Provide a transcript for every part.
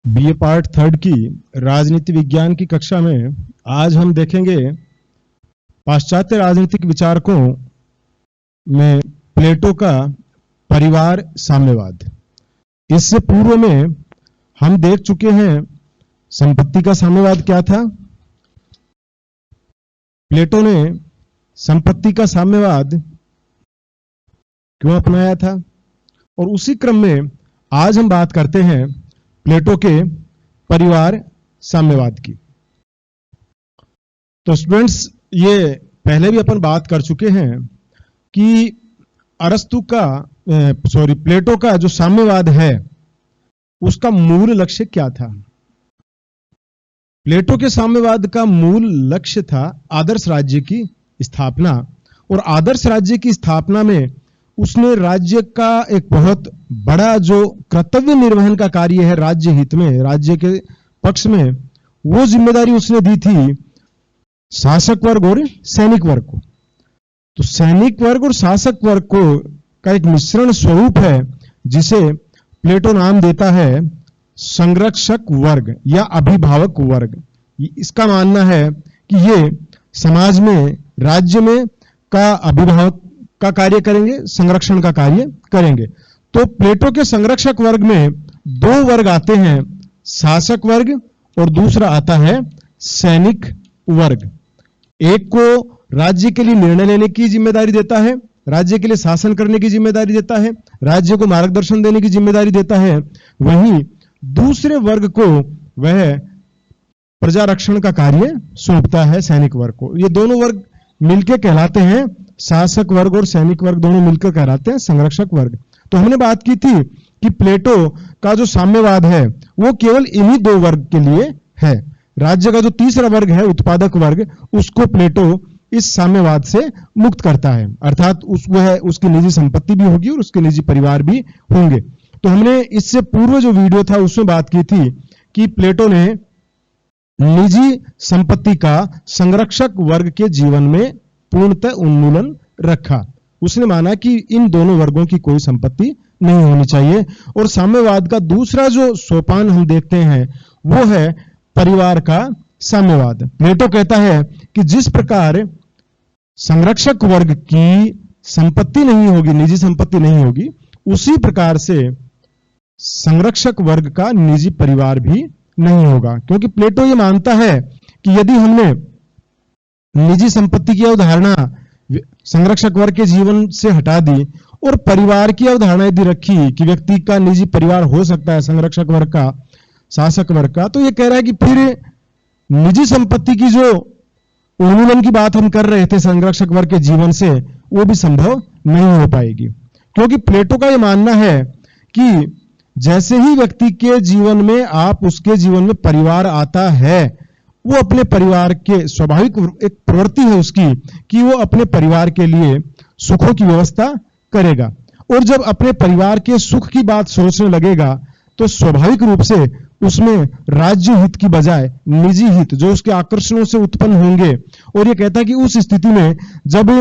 BA part 3 की राजनीति विज्ञान की कक्षा में आज हम देखेंगे पाश्चात्य राजनीतिक विचारकों में प्लेटो का परिवार साम्यवाद। इससे पूर्व में हम देख चुके हैं संपत्ति का साम्यवाद क्या था। प्लेटो ने संपत्ति का साम्यवाद क्यों अपनाया था, और उसी क्रम में आज हम बात करते हैं प्लेटो के परिवार साम्यवाद की। तो स्टूडेंट्स, ये पहले भी अपन बात कर चुके हैं कि प्लेटो का जो साम्यवाद है उसका मूल लक्ष्य क्या था। प्लेटो के साम्यवाद का मूल लक्ष्य था आदर्श राज्य की स्थापना, और आदर्श राज्य की स्थापना में उसने राज्य का एक बहुत बड़ा जो कर्तव्य निर्वहन का कार्य है राज्य हित में, राज्य के पक्ष में, वो जिम्मेदारी उसने दी थी शासक वर्ग और सैनिक वर्ग को। तो सैनिक वर्ग और शासक वर्ग को का एक मिश्रण स्वरूप है जिसे प्लेटो नाम देता है संरक्षक वर्ग या अभिभावक वर्ग। इसका मानना है कि ये समाज में, राज्य में का अभिभावक का कार्य करेंगे, संरक्षण का कार्य करेंगे। तो प्लेटो के संरक्षक वर्ग में दो वर्ग आते हैं, शासक वर्ग और दूसरा आता है सैनिक वर्ग। एक को राज्य के लिए निर्णय लेने की जिम्मेदारी देता है, राज्य के लिए शासन करने की जिम्मेदारी देता है, राज्य को मार्गदर्शन देने की जिम्मेदारी देता है। वहीं दूसरे वर्ग को वह प्रजा रक्षण का कार्य सौंपता है सैनिक वर्ग को। ये दोनों वर्ग मिलकर कहलाते हैं, शासक वर्ग और सैनिक वर्ग दोनों मिलकर कहलाते हैं संरक्षक वर्ग। तो हमने बात की थी कि प्लेटो का जो साम्यवाद है वो केवल इन्हीं दो वर्ग के लिए है। राज्य का जो तीसरा वर्ग है उत्पादक वर्ग, उसको प्लेटो इस साम्यवाद से मुक्त करता है, अर्थात उसकी निजी संपत्ति भी होगी और उसके निजी परिवार भी होंगे। तो हमने इससे पूर्व जो वीडियो था उसमें बात की थी कि प्लेटो ने निजी संपत्ति का संरक्षक वर्ग के जीवन में पूर्णतः उन्मूलन रखा। उसने माना कि इन दोनों वर्गों की कोई संपत्ति नहीं होनी चाहिए। और साम्यवाद का दूसरा जो सोपान हम देखते हैं वो है परिवार का साम्यवाद। प्लेटो कहता है कि जिस प्रकार संरक्षक वर्ग की संपत्ति नहीं होगी, निजी संपत्ति नहीं होगी, उसी प्रकार से संरक्षक वर्ग का निजी परिवार भी नहीं होगा। क्योंकि प्लेटो ये मानता है कि यदि हमने निजी संपत्ति की अवधारणा संरक्षक वर्ग के जीवन से हटा दी और परिवार की अवधारणा यदि रखी कि व्यक्ति का निजी परिवार हो सकता है संरक्षक वर्ग का, शासक वर्ग का, तो ये कह रहा है कि फिर निजी संपत्ति की जो उन्मूलन की बात हम कर रहे थे संरक्षक वर्ग के जीवन से, वो भी संभव नहीं हो पाएगी। क्योंकि प्लेटो का यह मानना है कि जैसे ही व्यक्ति के जीवन में उसके जीवन में परिवार आता है, वो अपने परिवार के स्वाभाविक एक प्रवृत्ति है उसकी कि वो अपने परिवार के लिए सुखों की व्यवस्था करेगा। और जब अपने परिवार के सुख की बात सोचने लगेगा तो स्वाभाविक रूप से उसमें राज्य हित की बजाय निजी हित जो उसके आकर्षणों से उत्पन्न होंगे। और ये कहता है कि उस स्थिति में जब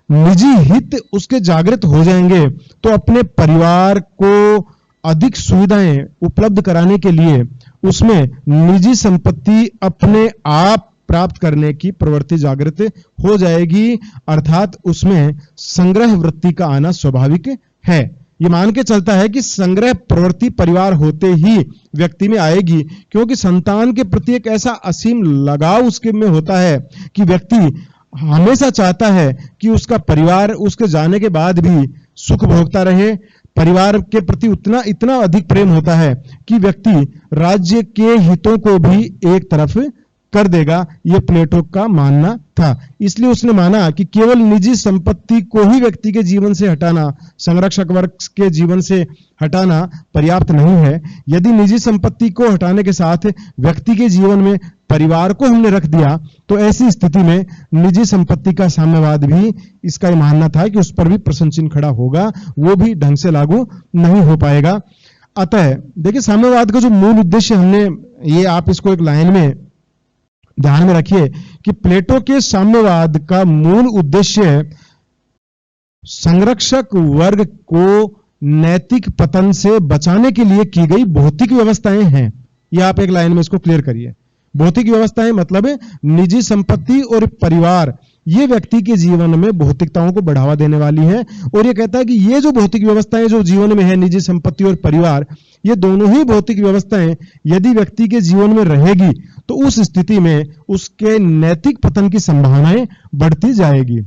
निजी हित उसके जागृत हो जाएंगे तो अपने परिवार को अधिक सुविधाएं उपलब्ध कराने के लिए उसमें निजी संपत्ति अपने आप प्राप्त करने की प्रवृत्ति जागृत हो जाएगी, अर्थात उसमें संग्रह वृत्ति का आना स्वाभाविक है। ये मान के चलता है कि संग्रह प्रवृत्ति परिवार होते ही व्यक्ति में आएगी, क्योंकि संतान के प्रति एक ऐसा असीम लगाव उसके में होता है कि व्यक्ति हमेशा चाहता है कि उसका परिवार उसके जाने के बाद भी सुख भोगता रहे। परिवार के प्रति इतना अधिक प्रेम होता है कि व्यक्ति राज्य के हितों को भी एक तरफ कर देगा। यह प्लेटो का मानना था। इसलिए उसने माना कि केवल निजी संपत्ति को ही व्यक्ति के जीवन से हटाना, संरक्षक वर्ग के जीवन से हटाना पर्याप्त नहीं है। यदि निजी संपत्ति को हटाने के साथ व्यक्ति के जीवन में परिवार को हमने रख दिया तो ऐसी स्थिति में निजी संपत्ति का साम्यवाद भी, इसका यह मानना था कि उस पर भी प्रश्न चिन्ह खड़ा होगा, वो भी ढंग से लागू नहीं हो पाएगा। अतः देखिए, साम्यवाद का जो मूल उद्देश्य हमने, ये आप इसको एक लाइन में ध्यान में रखिए कि प्लेटो के साम्यवाद का मूल उद्देश्य संरक्षक वर्ग को नैतिक पतन से बचाने के लिए की गई भौतिक व्यवस्थाएं हैं। यह आप एक लाइन में इसको क्लियर करिए। भौतिक व्यवस्थाएं मतलब निजी संपत्ति और परिवार, ये व्यक्ति के जीवन में भौतिकताओं को बढ़ावा देने वाली है। और ये कहता है कि ये जो भौतिक व्यवस्थाएं जो जीवन में है, निजी संपत्ति और परिवार, ये दोनों ही भौतिक व्यवस्थाएं यदि व्यक्ति के जीवन में रहेगी तो उस स्थिति में उसके नैतिक पतन की संभावनाएं बढ़ती जाएगी।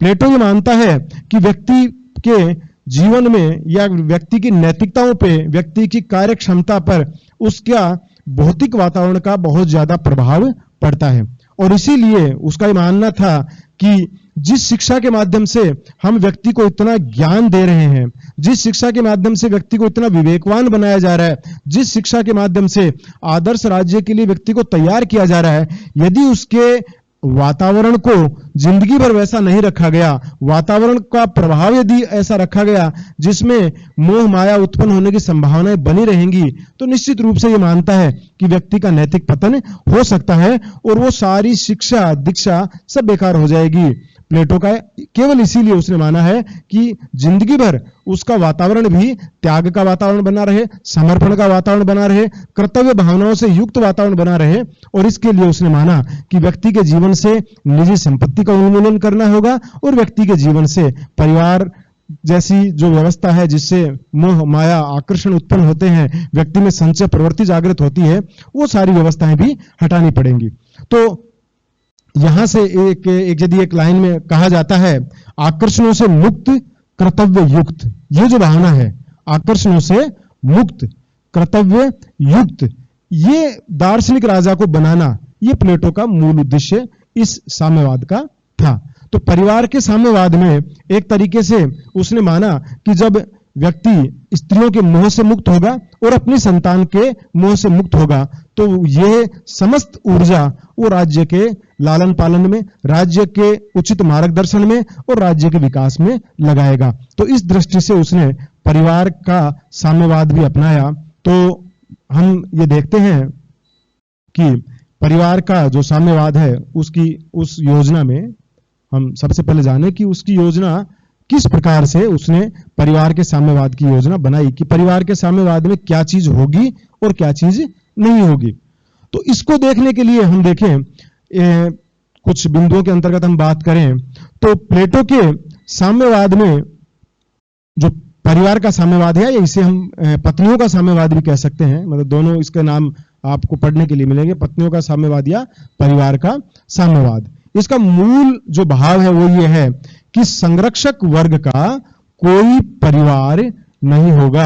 प्लेटो ये मानता है कि व्यक्ति के जीवन में या व्यक्ति की नैतिकताओं पे, व्यक्ति की कार्य क्षमता पर उसका भौतिक वातावरण का बहुत ज्यादा प्रभाव पड़ता है। और इसीलिए उसका ये मानना था कि जिस शिक्षा के माध्यम से हम व्यक्ति को इतना ज्ञान दे रहे हैं, जिस शिक्षा के माध्यम से व्यक्ति को इतना विवेकवान बनाया जा रहा है, जिस शिक्षा के माध्यम से आदर्श राज्य के लिए व्यक्ति को तैयार किया जा रहा है, यदि उसके वातावरण को जिंदगी भर वैसा नहीं रखा गया, वातावरण का प्रभाव यदि ऐसा रखा गया जिसमें मोह माया उत्पन्न होने की संभावनाएं बनी रहेंगी, तो निश्चित रूप से यह मानता है कि व्यक्ति का नैतिक पतन हो सकता है और वो सारी शिक्षा दीक्षा सब बेकार हो जाएगी। प्लेटो का केवल इसीलिए उसने माना है कि जिंदगी भर उसका वातावरण भी त्याग का वातावरण बना रहे, समर्पण का वातावरण बना रहे, कर्तव्य भावनाओं से युक्त वातावरण बना रहे। और इसके लिए उसने माना कि व्यक्ति के जीवन से निजी संपत्ति का उन्मूलन करना होगा और व्यक्ति के जीवन से परिवार जैसी जो व्यवस्था है जिससे मोह माया आकर्षण उत्पन्न होते हैं, व्यक्ति में संचय प्रवृत्ति जागृत होती है, वो सारी व्यवस्थाएं भी हटानी पड़ेंगी। तो यहां से एक लाइन में कहा जाता है, आकर्षणों से मुक्त कर्तव्य युक्त, ये जो भावना है आकर्षणों से मुक्त कर्तव्य युक्त, ये दार्शनिक राजा को बनाना, ये प्लेटो का मूल उद्देश्य इस साम्यवाद का था। तो परिवार के साम्यवाद में एक तरीके से उसने माना कि जब व्यक्ति स्त्रियों के मोह से मुक्त होगा और अपनी संतान के मोह से मुक्त होगा तो यह समस्त ऊर्जा वो राज्य के लालन पालन में, राज्य के उचित मार्गदर्शन में और राज्य के विकास में लगाएगा। तो इस दृष्टि से उसने परिवार का साम्यवाद भी अपनाया। तो हम ये देखते हैं कि परिवार का जो साम्यवाद है उस योजना में हम सबसे पहले जाने कि उसकी योजना किस प्रकार से उसने परिवार के साम्यवाद की योजना बनाई, कि परिवार के साम्यवाद में क्या चीज होगी और क्या चीज नहीं होगी। तो इसको देखने के लिए हम देखें कुछ बिंदुओं के अंतर्गत हम बात करें तो प्लेटो के साम्यवाद में जो परिवार का साम्यवाद है, या इसे हम पत्नियों का साम्यवाद भी कह सकते हैं, मतलब दोनों इसके नाम आपको पढ़ने के लिए मिलेंगे, पत्नियों का साम्यवाद या परिवार का साम्यवाद। इसका मूल जो भाव है वो ये है कि संरक्षक वर्ग का कोई परिवार नहीं होगा।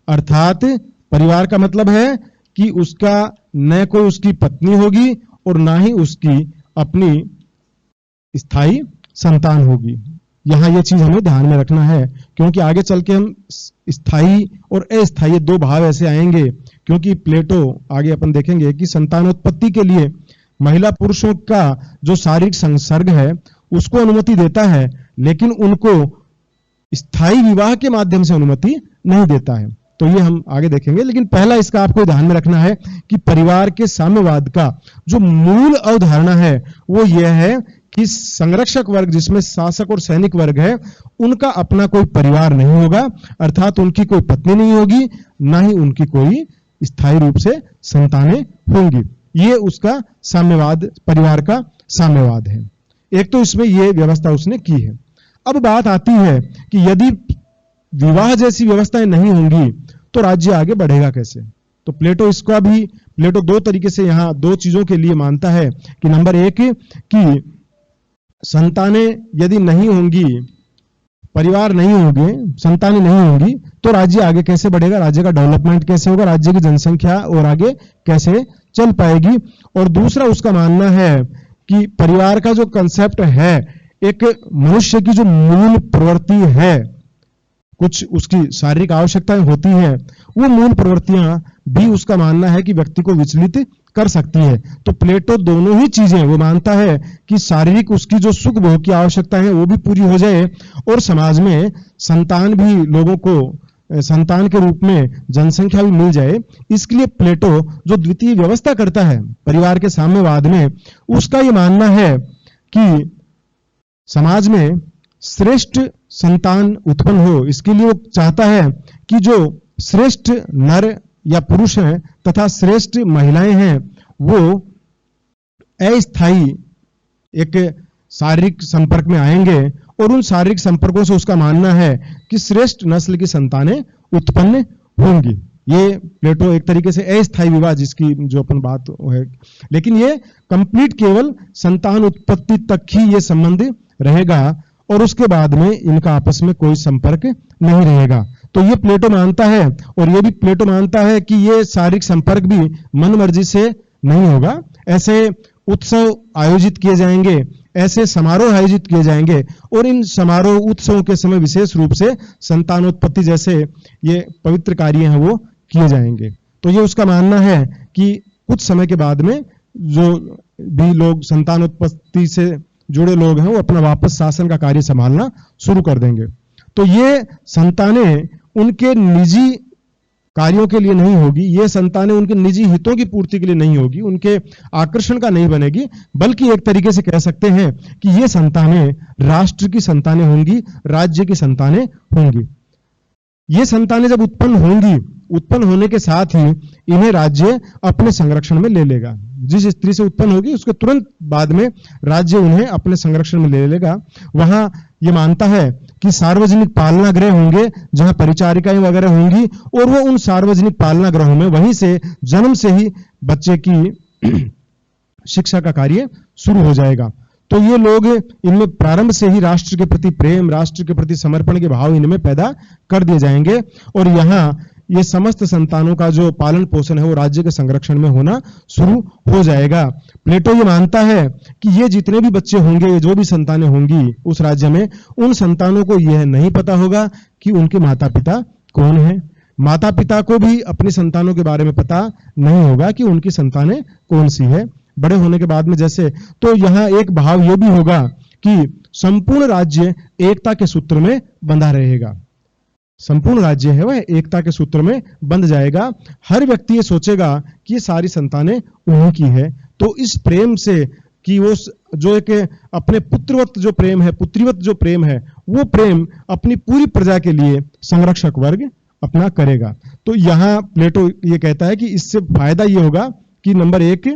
अर्थात परिवार का मतलब है कि उसका न कोई उसकी पत्नी होगी और ना ही उसकी अपनी स्थायी संतान होगी। यहां यह चीज हमें ध्यान में रखना है, क्योंकि आगे चल के हम स्थायी और अस्थायी दो भाव ऐसे आएंगे, क्योंकि प्लेटो आगे अपन देखेंगे कि संतानोत्पत्ति के लिए महिला पुरुषों का जो शारीरिक संसर्ग है उसको अनुमति देता है, लेकिन उनको स्थायी विवाह के माध्यम से अनुमति नहीं देता है। तो ये हम आगे देखेंगे, लेकिन पहला इसका आपको ध्यान में रखना है कि परिवार के साम्यवाद का जो मूल अवधारणा है वो यह है कि संरक्षक वर्ग जिसमें शासक और सैनिक वर्ग है उनका अपना कोई परिवार नहीं होगा, अर्थात उनकी कोई पत्नी नहीं होगी, ना ही उनकी कोई स्थायी रूप से संतानें होंगी। ये उसका साम्यवाद, परिवार का साम्यवाद है। एक तो इसमें यह व्यवस्था उसने की है। अब बात आती है कि यदि विवाह जैसी व्यवस्थाएं नहीं होंगी तो राज्य आगे बढ़ेगा कैसे। तो प्लेटो दो तरीके से यहां दो चीजों के लिए मानता है कि नंबर एक कि संतानें यदि नहीं होंगी, परिवार नहीं होंगे, संतानें नहीं होंगी तो राज्य आगे कैसे बढ़ेगा, राज्य का डेवलपमेंट कैसे होगा, राज्य की जनसंख्या और आगे कैसे चल पाएगी। और दूसरा उसका मानना है कि परिवार का जो कंसेप्ट है, एक मनुष्य की जो मूल प्रवृत्ति है, कुछ उसकी शारीरिक आवश्यकताएं होती हैं, वो मूल प्रवृत्तियां भी उसका मानना है कि व्यक्ति को विचलित कर सकती है। तो प्लेटो दोनों ही चीजें वो मानता है कि शारीरिक उसकी जो सुख भोग की आवश्यकता है वो भी पूरी हो जाए और समाज में संतान भी, लोगों को संतान के रूप में जनसंख्या भी मिल जाए। इसके लिए प्लेटो जो द्वितीय व्यवस्था करता है परिवार के साम्यवाद में, उसका ये मानना है कि समाज में श्रेष्ठ संतान उत्पन्न हो, इसके लिए वो चाहता है कि जो श्रेष्ठ नर या पुरुष हैं तथा श्रेष्ठ महिलाएं हैं, वो अस्थायी एक शारीरिक संपर्क में आएंगे और उन शारीरिक संपर्कों से उसका मानना है कि श्रेष्ठ नस्ल की संतानें उत्पन्न होंगी। ये प्लेटो एक तरीके से अस्थायी विवाह जिसकी जो अपन बात है, लेकिन ये कंप्लीट केवल संतान उत्पत्ति तक ही ये संबंध रहेगा और उसके बाद में इनका आपस में कोई संपर्क नहीं रहेगा। तो ये प्लेटो मानता है, और ये भी प्लेटो मानता है कि ये शारीरिक संपर्क भी मन मर्जी से नहीं होगा। ऐसे उत्सव आयोजित किए जाएंगे, ऐसे समारोह आयोजित किए जाएंगे और इन समारोह उत्सवों के समय विशेष रूप से संतानोत्पत्ति जैसे ये पवित्र कार्य हैं वो किए जाएंगे। तो ये उसका मानना है कि कुछ समय के बाद में जो भी लोग संतानोत्पत्ति से जुड़े लोग हैं वो अपना वापस शासन का कार्य संभालना शुरू कर देंगे। तो ये संतानें उनके निजी कार्यों के लिए नहीं होगी, ये संतानें उनके निजी हितों की पूर्ति के लिए नहीं होगी, उनके आकर्षण का नहीं बनेगी, बल्कि एक तरीके से कह सकते हैं कि ये संतानें राष्ट्र की संतानें होंगी, राज्य की संतानें होंगी। ये संतानें जब उत्पन्न होंगी, उत्पन्न होने के साथ ही इन्हें राज्य अपने संरक्षण में ले लेगा। जिस स्त्री से उत्पन्न होगी उसके तुरंत बाद में राज्य उन्हें अपने संरक्षण में ले लेगा। वहां ये मानता है कि सार्वजनिक पालना गृह होंगे जहां परिचारिकाएं वगैरह होंगी, और वो उन सार्वजनिक पालना गृहों में वहीं से जन्म से ही बच्चे की शिक्षा का कार्य शुरू हो जाएगा। तो ये लोग इनमें प्रारंभ से ही राष्ट्र के प्रति प्रेम, राष्ट्र के प्रति समर्पण के भाव इनमें पैदा कर दिए जाएंगे, और यहाँ ये समस्त संतानों का जो पालन पोषण है वो राज्य के संरक्षण में होना शुरू हो जाएगा। प्लेटो ये मानता है कि ये जितने भी बच्चे होंगे, ये जो भी संतानें होंगी उस राज्य में, उन संतानों को यह नहीं पता होगा कि उनके माता पिता कौन है। माता पिता को भी अपनी संतानों के बारे में पता नहीं होगा कि उनकी संतानें कौन सी है। बड़े होने के बाद में जैसे, तो यहाँ एक भाव यह भी होगा कि संपूर्ण राज्य एकता के सूत्र में बंधा रहेगा। संपूर्ण राज्य है वह एकता के सूत्र में बंध जाएगा। हर व्यक्ति ये सोचेगा कि ये सारी संतानें उन्हीं की है। तो इस प्रेम से कि वो जो एक अपने पुत्रवत जो प्रेम है, पुत्रीवत जो प्रेम है, वो प्रेम अपनी पूरी प्रजा के लिए संरक्षक वर्ग अपना करेगा। तो यहां प्लेटो ये कहता है कि इससे फायदा ये होगा कि नंबर एक,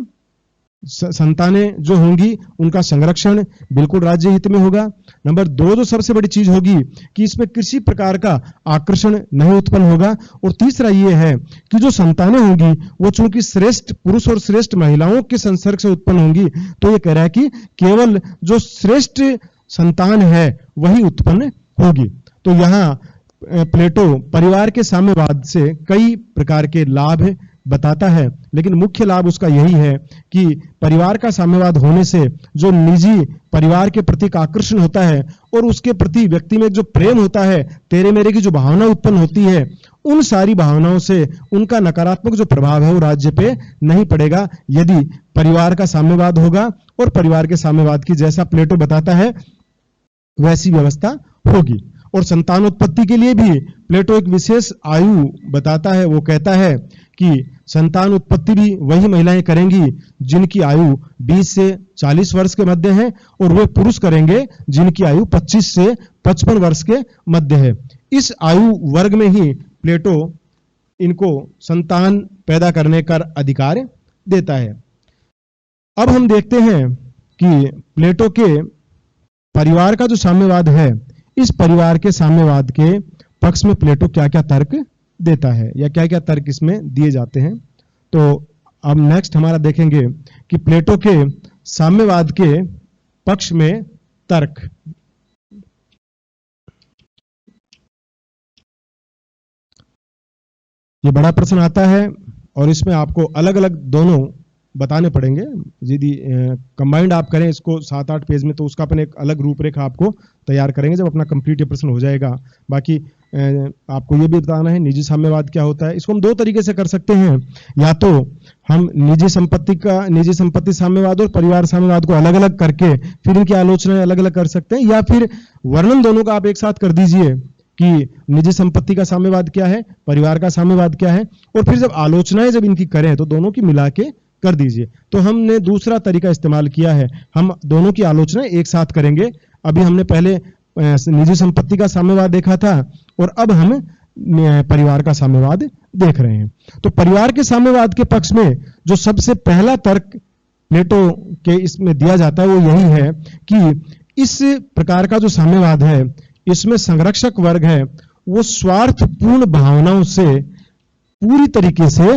संतानें जो होंगी उनका संरक्षण बिल्कुल राज्य हित में होगा। नंबर दो, जो सबसे बड़ी चीज होगी कि इसमें किसी प्रकार का आकर्षण नहीं उत्पन्न होगा। और तीसरा ये है कि जो संतानें होंगी वो चूंकि श्रेष्ठ पुरुष और श्रेष्ठ महिलाओं के संसर्ग से उत्पन्न होंगी, तो ये कह रहा है कि केवल जो श्रेष्ठ संतान है वही उत्पन्न होगी। तो यहां प्लेटो परिवार के साम्यवाद से कई प्रकार के लाभ बताता है, लेकिन मुख्य लाभ उसका यही है कि परिवार का साम्यवाद होने से जो निजी परिवार के प्रति आकर्षण होता है और उसके प्रति व्यक्ति में जो प्रेम होता है, तेरे मेरे की जो भावना उत्पन्न होती है, उन सारी भावनाओं से उनका नकारात्मक जो प्रभाव है वो राज्य पे नहीं पड़ेगा यदि परिवार का साम्यवाद होगा। और परिवार के साम्यवाद की जैसा प्लेटो बताता है वैसी व्यवस्था होगी। और संतानोत्पत्ति के लिए भी प्लेटो एक विशेष आयु बताता है। वो कहता है कि संतान उत्पत्ति भी वही महिलाएं करेंगी जिनकी आयु 20 से 40 वर्ष के मध्य है, और वे पुरुष करेंगे जिनकी आयु 25 से 55 वर्ष के मध्य है। इस आयु वर्ग में ही प्लेटो इनको संतान पैदा करने का अधिकार देता है। अब हम देखते हैं कि प्लेटो के परिवार का जो साम्यवाद है, इस परिवार के साम्यवाद के पक्ष में प्लेटो क्या क्या तर्क देता है या क्या क्या तर्क इसमें दिए जाते हैं। तो अब नेक्स्ट हमारा देखेंगे कि प्लेटो के साम्यवाद के पक्ष में तर्क। ये बड़ा प्रश्न आता है और इसमें आपको अलग अलग दोनों बताने पड़ेंगे। यदि कंबाइंड आप करें इसको 7-8 पेज में, तो उसका अपन एक अलग रूपरेखा आपको तैयार करेंगे जब अपना कंप्लीट ये प्रश्न हो जाएगा। बाकी आपको ये भी बताना है निजी साम्यवाद क्या होता है। इसको हम दो तरीके से कर सकते हैं, या तो हम निजी संपत्ति साम्यवाद और परिवार साम्यवाद को अलग अलग करके फिर इनकी आलोचनाएं अलग अलग कर सकते हैं, या फिर वर्णन दोनों का आप एक साथ कर दीजिए कि निजी संपत्ति का साम्यवाद क्या है, परिवार का साम्यवाद क्या है, और फिर जब आलोचनाएं जब इनकी करें तो दोनों की मिला के कर दीजिए। तो हमने दूसरा तरीका इस्तेमाल किया है, हम दोनों की आलोचना एक साथ करेंगे। अभी हमने पहले निजी संपत्ति का साम्यवाद देखा था और अब हम परिवार का साम्यवाद देख रहे हैं। तो परिवार के साम्यवाद के पक्ष में जो सबसे पहला तर्क प्लेटो के इसमें दिया जाता है वो यही है कि इस प्रकार का जो साम्यवाद है इसमें संरक्षक वर्ग है वो स्वार्थपूर्ण भावनाओं से पूरी तरीके से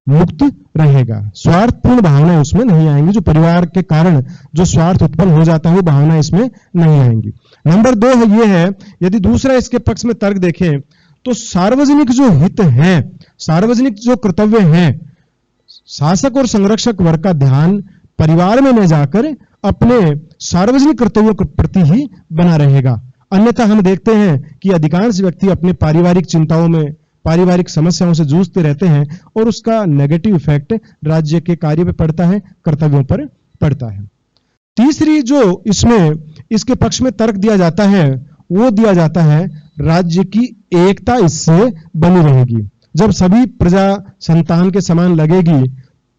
मुक्त रहेगा। स्वार्थपूर्ण भावना उसमें नहीं आएंगी, जो परिवार के कारण जो स्वार्थ उत्पन्न हो जाता है वो भावना इसमें नहीं आएंगी। नंबर 2 है ये है, यदि दूसरा इसके पक्ष में तर्क देखें तो सार्वजनिक जो हित है, सार्वजनिक जो कर्तव्य हैं, शासक और संरक्षक वर्ग का ध्यान परिवार में न जाकर अपने सार्वजनिक कर्तव्यों के प्रति ही बना रहेगा। अन्यथा हम देखते हैं कि अधिकांश व्यक्ति अपने पारिवारिक चिंताओं में, पारिवारिक समस्याओं से जूझते रहते हैं और उसका नेगेटिव इफेक्ट राज्य के कार्य पर पड़ता है, कर्तव्यों पर पड़ता है। तीसरी जो इसमें इसके पक्ष में तर्क दिया जाता है वो दिया जाता है राज्य की एकता इससे बनी रहेगी। जब सभी प्रजा संतान के समान लगेगी,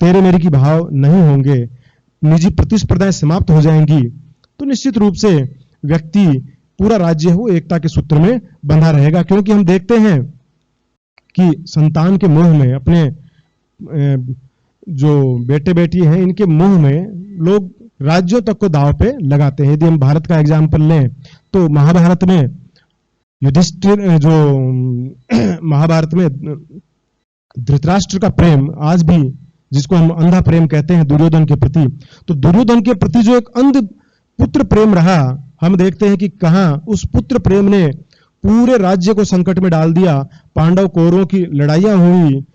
तेरे मेरे की भाव नहीं होंगे, निजी प्रतिस्पर्धाएं समाप्त हो जाएंगी, तो निश्चित रूप से व्यक्ति, पूरा राज्य वो एकता के सूत्र में बंधा रहेगा। क्योंकि हम देखते हैं कि संतान के मोह में, अपने जो बेटे बेटी हैं इनके मोह में लोग राज्यों तक को दांव पे लगाते हैं। यदि हम भारत का एग्जाम्पल लें तो महाभारत में युधिष्ठिर, जो महाभारत में धृतराष्ट्र का प्रेम आज भी, जिसको हम अंधा प्रेम कहते हैं दुर्योधन के प्रति, तो दुर्योधन के प्रति जो एक अंध पुत्र प्रेम रहा, हम देखते हैं कि कहां उस पुत्र प्रेम ने पूरे राज्य को संकट में डाल दिया। पांडव कौरवों की लड़ाइयां हुई,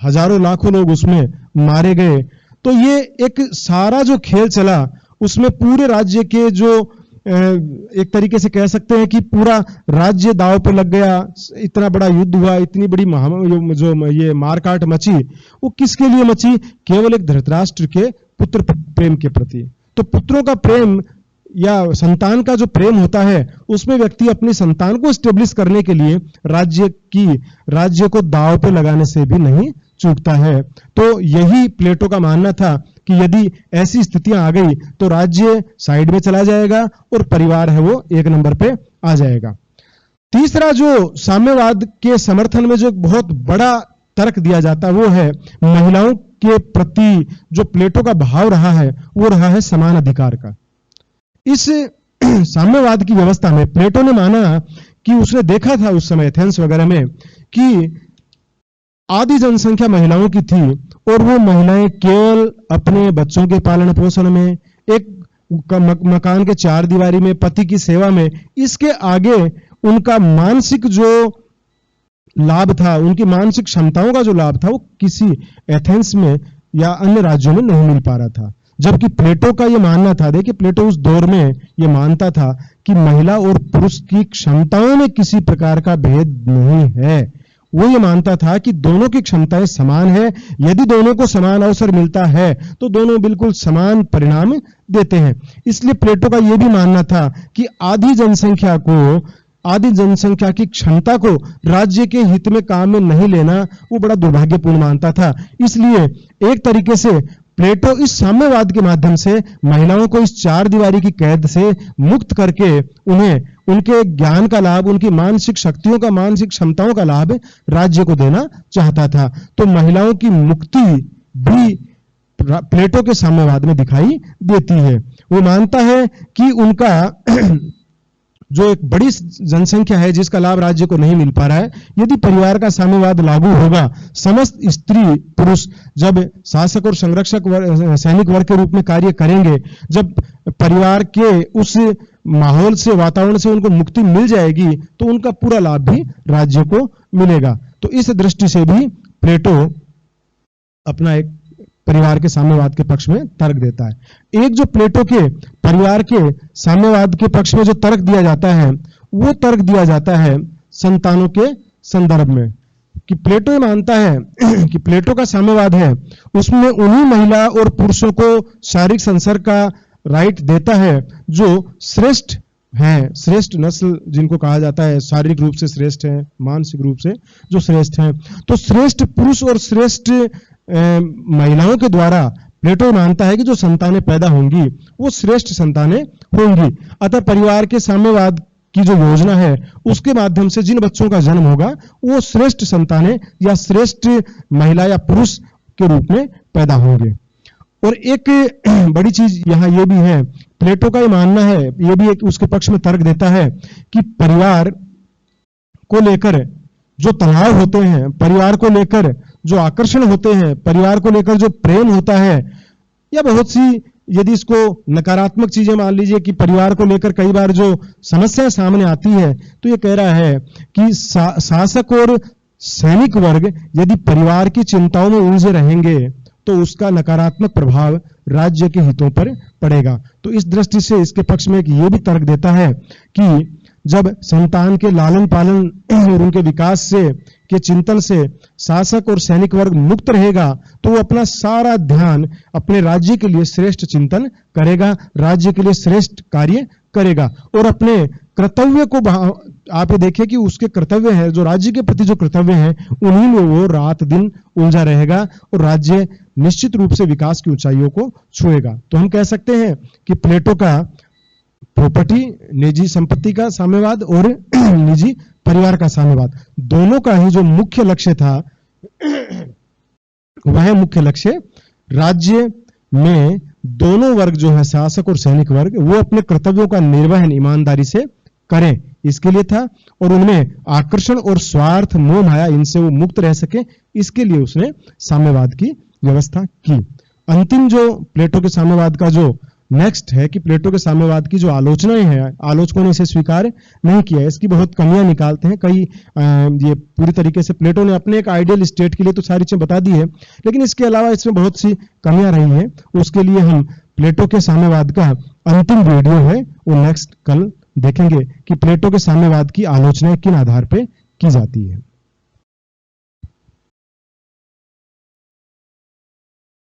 हजारों लाखों लोग उसमें मारे गए। तो ये एक सारा जो खेल चला उसमें पूरे राज्य के जो एक तरीके से कह सकते हैं कि पूरा राज्य दांव पर लग गया। इतना बड़ा युद्ध हुआ, इतनी बड़ी जो ये मारकाट मची, वो किसके लिए मची? केवल एक धृतराष्ट्र के पुत्र प्रेम के प्रति। तो पुत्रों का प्रेम या संतान का जो प्रेम होता है उसमें व्यक्ति अपनी संतान को स्टेब्लिश करने के लिए राज्य को दांव पे लगाने से भी नहीं चूकता है। तो यही प्लेटो का मानना था कि यदि ऐसी स्थितियां आ गई तो राज्य साइड में चला जाएगा और परिवार है वो एक नंबर पे आ जाएगा। तीसरा जो साम्यवाद के समर्थन में जो बहुत बड़ा तर्क दिया जाता है वो है महिलाओं के प्रति जो प्लेटो का भाव रहा है वो रहा है समान अधिकार का। इस साम्यवाद की व्यवस्था में प्लेटो ने माना कि उसने देखा था उस समय एथेंस वगैरह में कि आधी जनसंख्या महिलाओं की थी और वो महिलाएं केवल अपने बच्चों के पालन पोषण में, एक मकान के चार दीवारी में, पति की सेवा में, इसके आगे उनका मानसिक जो लाभ था, उनकी मानसिक क्षमताओं का जो लाभ था वो किसी एथेंस में या अन्य राज्यों में नहीं मिल पा रहा था। जबकि प्लेटो का ये मानना था, देखिए प्लेटो उस दौर में ये मानता था कि महिला और पुरुष की क्षमताओं में किसी प्रकार का भेद नहीं है। वो ये मानता था कि दोनों की क्षमताएं समान है, यदि दोनों को समान अवसर मिलता है तो दोनों बिल्कुल समान परिणाम देते हैं। इसलिए प्लेटो का यह भी मानना था कि आधी जनसंख्या की क्षमता को राज्य के हित में काम में नहीं लेना वो बड़ा दुर्भाग्यपूर्ण मानता था। इसलिए एक तरीके से प्लेटो इस साम्यवाद के माध्यम से महिलाओं को इस चार दीवारी की कैद से मुक्त करके उन्हें उनके ज्ञान का लाभ, उनकी मानसिक शक्तियों का, मानसिक क्षमताओं का लाभ राज्य को देना चाहता था। तो महिलाओं की मुक्ति भी प्लेटो के साम्यवाद में दिखाई देती है। वो मानता है कि उनका जो एक बड़ी जनसंख्या है जिसका लाभ राज्य को नहीं मिल पा रहा है, यदि परिवार का साम्यवाद लागू होगा, समस्त स्त्री पुरुष जब शासक और संरक्षक सैनिक वर्ग के रूप में कार्य करेंगे, जब परिवार के उस माहौल से, वातावरण से उनको मुक्ति मिल जाएगी तो उनका पूरा लाभ भी राज्य को मिलेगा। तो इस दृष्टि से भी प्लेटो अपना एक परिवार के साम्यवाद के पक्ष में तर्क देता है। एक जो प्लेटो के परिवार के साम्यवाद के पक्ष में जो तर्क दिया जाता है वो तर्क दिया जाता है संतानों के संदर्भ में, कि प्लेटो मानता है कि प्लेटो का साम्यवाद है उसमें उन्हीं महिला और पुरुषों को शारीरिक संसर्ग का राइट देता है जो श्रेष्ठ हैं, श्रेष्ठ नस्ल जिनको कहा जाता है, शारीरिक रूप से श्रेष्ठ है, मानसिक रूप से जो श्रेष्ठ हैं। तो श्रेष्ठ पुरुष और श्रेष्ठ महिलाओं के द्वारा प्लेटो मानता है कि जो संतानें पैदा होंगी वो श्रेष्ठ संतानें होंगी। अतः परिवार के साम्यवाद की जो योजना है उसके माध्यम से जिन बच्चों का जन्म होगा वो श्रेष्ठ संतानें या श्रेष्ठ महिला या पुरुष के रूप में पैदा होंगे। और एक बड़ी चीज यहां ये भी है, प्लेटो का ये मानना है, ये भी एक उसके पक्ष में तर्क देता है कि परिवार को लेकर जो तनाव होते हैं, परिवार को लेकर जो आकर्षण होते हैं, परिवार को लेकर जो प्रेम होता है, या बहुत सी यदि इसको नकारात्मक चीजें मान लीजिए कि परिवार को लेकर कई बार जो समस्याएं सामने आती है, तो ये कह रहा है कि शासक और सैनिक वर्ग यदि परिवार की चिंताओं में उलझे रहेंगे तो उसका नकारात्मक प्रभाव राज्य के हितों पर पड़ेगा। तो इस दृष्टि से इसके पक्ष में एक ये भी तर्क देता है कि जब संतान के लालन पालन और उनके विकास से के चिंतन से शासक और सैनिक वर्ग मुक्त रहेगा तो वो अपना सारा ध्यान अपने राज्य के लिए श्रेष्ठ चिंतन करेगा, राज्य के लिए श्रेष्ठ कार्य करेगा और अपने कर्तव्य को आप ये देखिए कि उसके कर्तव्य है, जो राज्य के प्रति जो कर्तव्य है उन्हीं में वो रात दिन उलझा रहेगा और राज्य निश्चित रूप से विकास की ऊंचाइयों को छुएगा। तो हम कह सकते हैं कि प्लेटो का प्रॉपर्टी, निजी संपत्ति का साम्यवाद और निजी परिवार का साम्यवाद, दोनों का ही जो मुख्य लक्ष्य था वह मुख्य लक्ष्य राज्य में दोनों वर्ग जो है शासक और सैनिक वर्ग वो अपने कर्तव्यों का निर्वहन ईमानदारी से करें, इसके लिए था और उनमें आकर्षण और स्वार्थ मोह माया इनसे वो मुक्त रह सके, इसके लिए उसने साम्यवाद की व्यवस्था की। अंतिम जो प्लेटो के साम्यवाद का जो नेक्स्ट है कि प्लेटो के साम्यवाद की जो आलोचनाएं हैं, आलोचकों ने इसे स्वीकार नहीं किया, इसकी बहुत कमियां निकालते हैं कई। ये पूरी तरीके से प्लेटो ने अपने एक आइडियल स्टेट के लिए तो सारी चीजें बता दी है, लेकिन इसके अलावा इसमें बहुत सी कमियां रही हैं। उसके लिए हम प्लेटो के साम्यवाद का अंतिम वीडियो है वो नेक्स्ट कल देखेंगे कि प्लेटो के साम्यवाद की आलोचना किन आधार पर की जाती है।